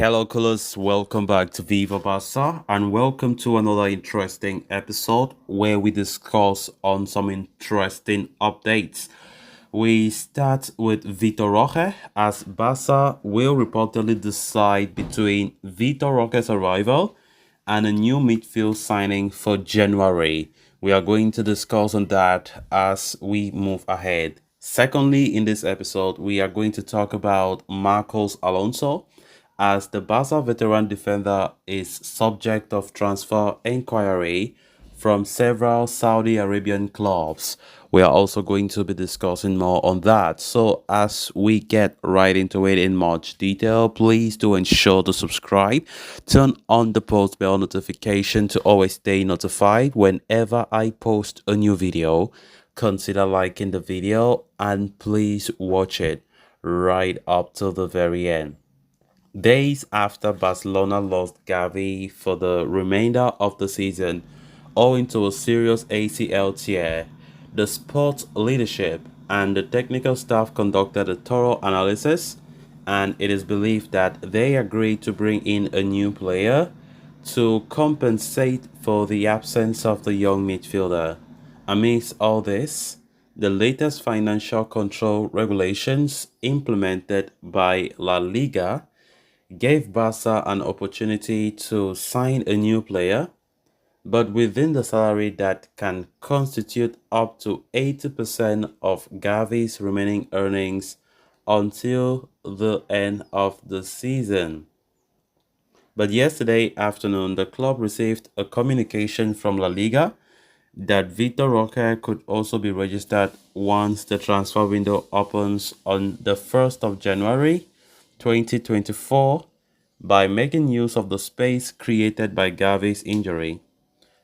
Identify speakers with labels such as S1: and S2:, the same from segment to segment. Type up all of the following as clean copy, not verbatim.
S1: Hello, Coolers. Welcome back to Viva Barca, and welcome to another interesting episode where we discuss on some interesting updates. We start with Vitor Roque, as Barca will reportedly decide between Vitor Roque's arrival and a new midfield signing for January. We are going to discuss on that as we move ahead. Secondly, in this episode, we are going to talk about Marcos Alonso, as the Barca veteran defender is subject of transfer inquiry from several Saudi Arabian clubs. We are also going to be discussing more on that. So as we get right into it in much detail, please do ensure to subscribe, turn on the post bell notification to always stay notified whenever I post a new video. Consider liking the video and please watch it right up till the very end. Days after Barcelona lost Gavi for the remainder of the season owing to a serious ACL tear, the sports leadership and the technical staff conducted a thorough analysis, and it is believed that they agreed to bring in a new player to compensate for the absence of the young midfielder. Amidst all this, the latest financial control regulations implemented by La Liga gave Barca an opportunity to sign a new player, but within the salary that can constitute up to 80% of Gavi's remaining earnings until the end of the season. But yesterday afternoon, the club received a communication from La Liga that Vitor Roque could also be registered once the transfer window opens on the 1st of January 2024 by making use of the space created by Gavi's injury.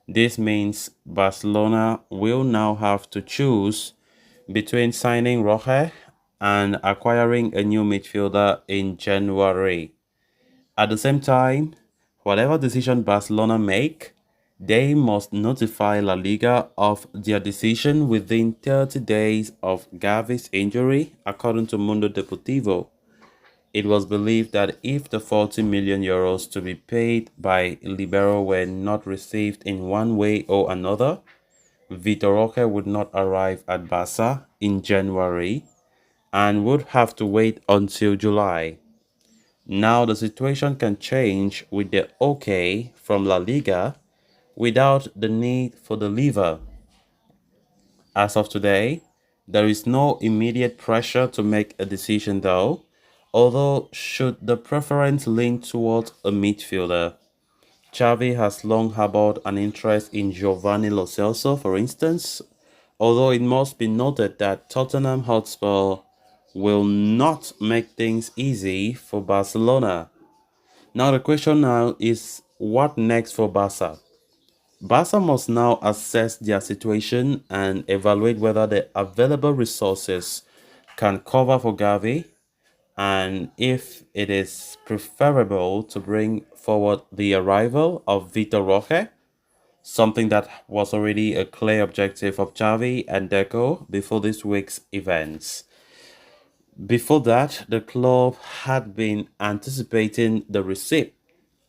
S1: This means Barcelona will now have to choose between signing Roque and acquiring a new midfielder in January. At the same time, whatever decision Barcelona make, they must notify La Liga of their decision within 30 days of Gavi's injury, according to Mundo Deportivo. It was believed that if the 40 million euros to be paid by Libero were not received in one way or another, Vitor Roque would not arrive at Barca in January and would have to wait until July. Now the situation can change with the okay from La Liga without the need for the lever. As of today, there is no immediate pressure to make a decision though, although should the preference lean towards a midfielder. Xavi has long harbored an interest in Giovanni Lo Celso, for instance, although it must be noted that Tottenham Hotspur will not make things easy for Barcelona. Now the question now is, what next for Barca? Barca must now assess their situation and evaluate whether the available resources can cover for Gavi and if it is preferable to bring forward the arrival of Vitor Roque, something that was already a clear objective of Xavi and Deco before this week's events. Before that, the club had been anticipating the receipt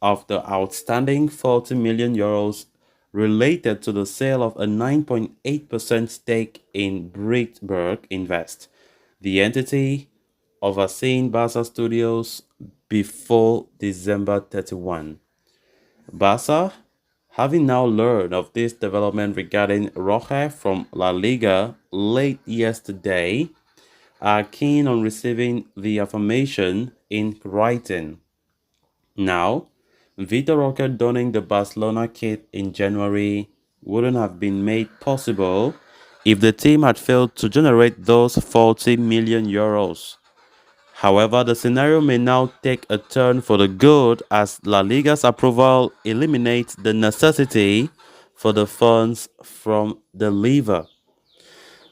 S1: of the outstanding 40 million euros related to the sale of a 9.8% stake in Brickberg Invest, the entity overseeing Barca Studios before December 31. Barca, having now learned of this development regarding Roque from La Liga late yesterday, are keen on receiving the affirmation in writing. Now, Vitor Roque donning the Barcelona kit in January wouldn't have been made possible if the team had failed to generate those 40 million euros. However, the scenario may now take a turn for the good as La Liga's approval eliminates the necessity for the funds from the lever.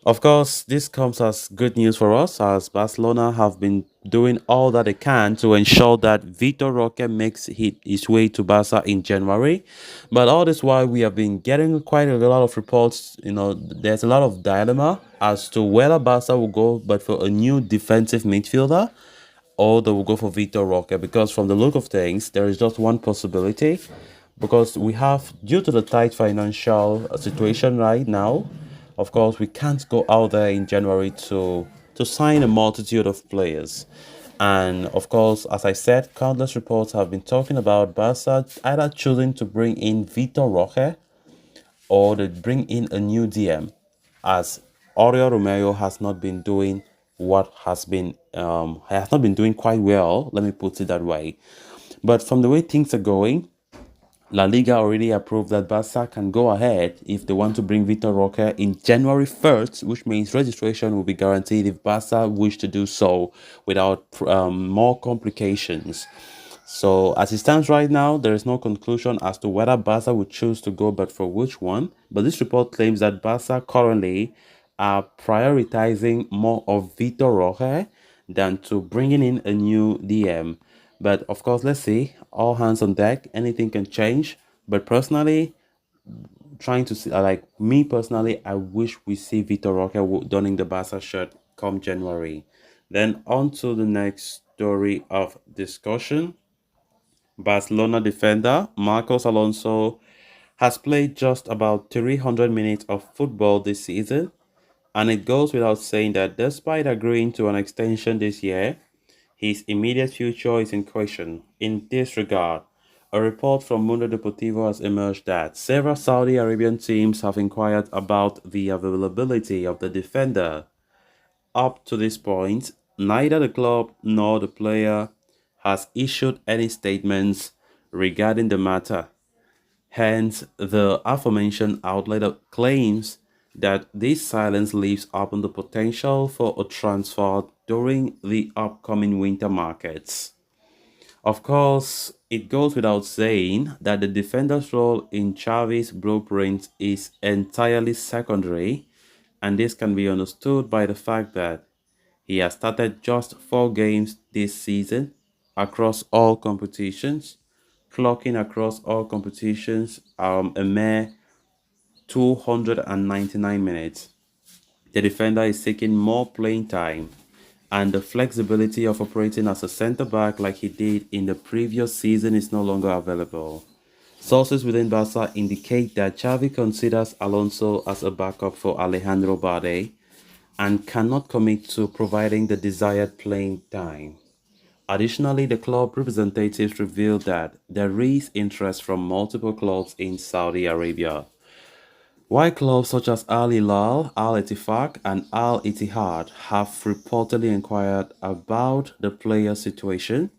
S1: Of course, this comes as good news for us as Barcelona have been doing all that they can to ensure that Vitor Roque makes his way to Barca in January. But all this while, we have been getting quite a lot of reports. There's a lot of dilemma as to whether Barca will go but for a new defensive midfielder or they will go for Vitor Roque, because from the look of things, there is just one possibility. Because we have, due to the tight financial situation right now, of course, we can't go out there in January to sign a multitude of players. And of course, as I said, countless reports have been talking about Barca either choosing to bring in Vitor Roque or they bring in a new DM, as Oriol Romeo has not been doing what has not been doing quite well. Let me put it that way. But from the way things are going, La Liga already approved that Barca can go ahead if they want to bring Vitor Roque in January 1st, which means registration will be guaranteed if Barca wish to do so without more complications. So as it stands right now, there is no conclusion as to whether Barca would choose to go, but for which one. But this report claims that Barca currently are prioritizing more of Vitor Roque than to bringing in a new DM. But of course, let's see. All hands on deck. Anything can change. But personally, trying to see, like me personally, I wish we see Vitor Roque donning the Barca shirt come January. Then on to the next story of discussion. Barcelona defender Marcos Alonso has played just about 300 minutes of football this season, and it goes without saying that despite agreeing to an extension this year, his immediate future is in question. In this regard, a report from Mundo Deportivo has emerged that several Saudi Arabian teams have inquired about the availability of the defender. Up to this point, neither the club nor the player has issued any statements regarding the matter. Hence, the aforementioned outlet claims that this silence leaves open the potential for a transfer during the upcoming winter markets. Of course, it goes without saying that the defender's role in Xavi's blueprint is entirely secondary, and this can be understood by the fact that he has started just 4 games this season across all competitions, clocking across all competitions a mere 299 minutes. The defender is seeking more playing time and the flexibility of operating as a centre back like he did in the previous season is no longer available. Sources within Barca indicate that Xavi considers Alonso as a backup for Alejandro Balde and cannot commit to providing the desired playing time. Additionally, the club representatives revealed that there is interest from multiple clubs in Saudi Arabia. While clubs such as Al Hilal, Al Ettifaq, and Al Ittihad have reportedly inquired about the player's situation,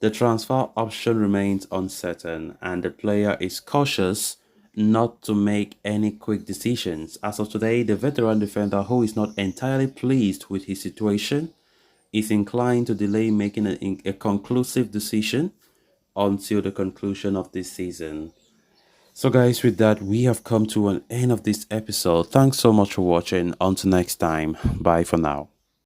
S1: the transfer option remains uncertain, and the player is cautious not to make any quick decisions. As of today, the veteran defender, who is not entirely pleased with his situation, is inclined to delay making a conclusive decision until the conclusion of this season. So, guys, with that, we have come to an end of this episode. Thanks so much for watching. Until next time, bye for now.